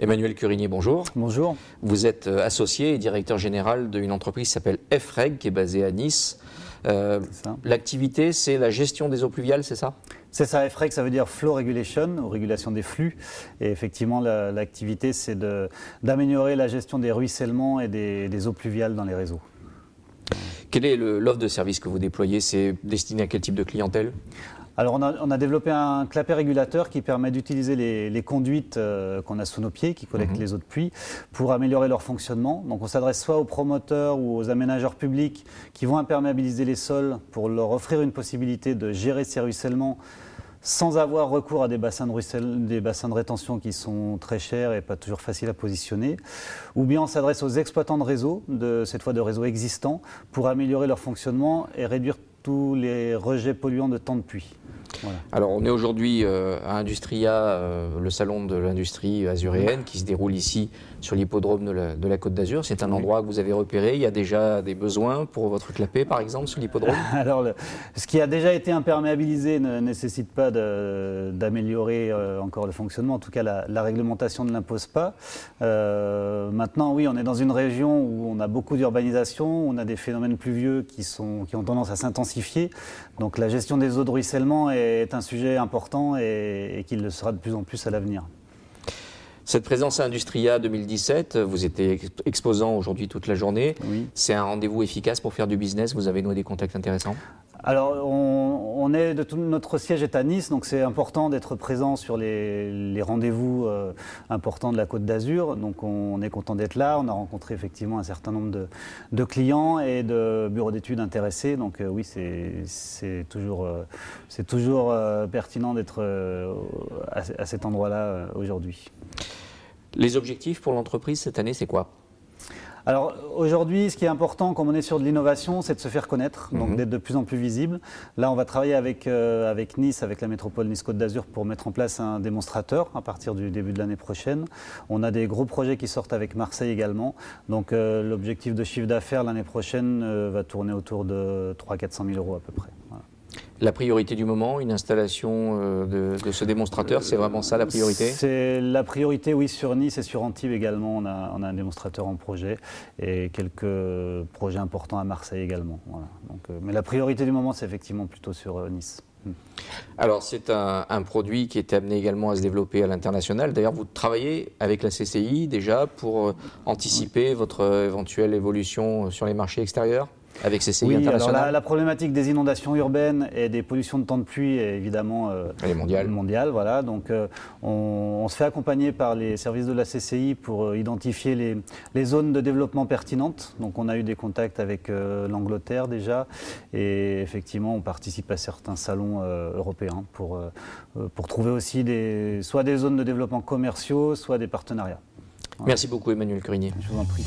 Emmanuel Curinier, bonjour. Bonjour. Vous êtes associé et directeur général d'une entreprise qui s'appelle FREG, qui est basée à Nice. L'activité, c'est la gestion des eaux pluviales, c'est ça? C'est ça, FREG, ça veut dire Flow Regulation, ou régulation des flux. Et effectivement, l'activité, c'est d'améliorer la gestion des ruissellements et des eaux pluviales dans les réseaux. Quelle est l'offre de service que vous déployez? C'est destiné à quel type de clientèle? Alors on a développé un clapet régulateur qui permet d'utiliser les conduites qu'on a sous nos pieds, qui collectent les eaux de pluie, pour améliorer leur fonctionnement. Donc on s'adresse soit aux promoteurs ou aux aménageurs publics qui vont imperméabiliser les sols pour leur offrir une possibilité de gérer ces ruissellements sans avoir recours à des bassins de rétention qui sont très chers et pas toujours faciles à positionner. Ou bien on s'adresse aux exploitants de réseaux, cette fois de réseaux existants, pour améliorer leur fonctionnement et réduire tous les rejets polluants de temps de pluie. Voilà. Alors on est aujourd'hui à Industria, le salon de l'industrie azuréenne qui se déroule ici sur l'hippodrome de la Côte d'Azur. C'est un endroit que vous avez repéré. Il y a déjà des besoins pour votre clapet par exemple sur l'hippodrome? Alors ce qui a déjà été imperméabilisé ne nécessite pas d'améliorer encore le fonctionnement. En tout cas la réglementation ne l'impose pas. Maintenant oui, on est dans une région où on a beaucoup d'urbanisation, on a des phénomènes pluvieux qui ont tendance à s'intensifier. Donc la gestion des eaux de ruissellement est un sujet important et qu'il le sera de plus en plus à l'avenir. Cette présence à Industria 2017, vous êtes exposant aujourd'hui toute la journée. Oui. C'est un rendez-vous efficace pour faire du business. Vous avez noué des contacts intéressants? Alors, notre siège est à Nice, donc c'est important d'être présent sur les rendez-vous importants de la Côte d'Azur. Donc, on est content d'être là. On a rencontré effectivement un certain nombre de clients et de bureaux d'études intéressés. Donc, oui, c'est toujours pertinent d'être à cet endroit-là aujourd'hui. Les objectifs pour l'entreprise cette année, c'est quoi? Alors aujourd'hui, ce qui est important, comme on est sur de l'innovation, c'est de se faire connaître, donc d'être de plus en plus visible. Là, on va travailler avec Nice, avec la métropole Nice-Côte d'Azur pour mettre en place un démonstrateur à partir du début de l'année prochaine. On a des gros projets qui sortent avec Marseille également. Donc l'objectif de chiffre d'affaires l'année prochaine va tourner autour de 300 000 à 400 000 à peu près. Voilà. La priorité du moment, une installation de ce démonstrateur, c'est vraiment ça la priorité? C'est la priorité, oui, sur Nice et sur Antibes également. On a un démonstrateur en projet et quelques projets importants à Marseille également. Voilà. Donc, mais la priorité du moment, c'est effectivement plutôt sur Nice. Alors c'est un produit qui est amené également à se développer à l'international. D'ailleurs, vous travaillez avec la CCI déjà pour anticiper votre éventuelle évolution sur les marchés extérieurs? Avec CCI oui, international. Alors la problématique des inondations urbaines et des pollutions de temps de pluie est évidemment mondiale. Voilà. Donc on se fait accompagner par les services de la CCI pour identifier les zones de développement pertinentes. Donc on a eu des contacts avec l'Angleterre déjà et effectivement on participe à certains salons européens pour trouver aussi soit des zones de développement commerciaux, soit des partenariats. Voilà. Merci beaucoup Emmanuel Curinier. Je vous en prie.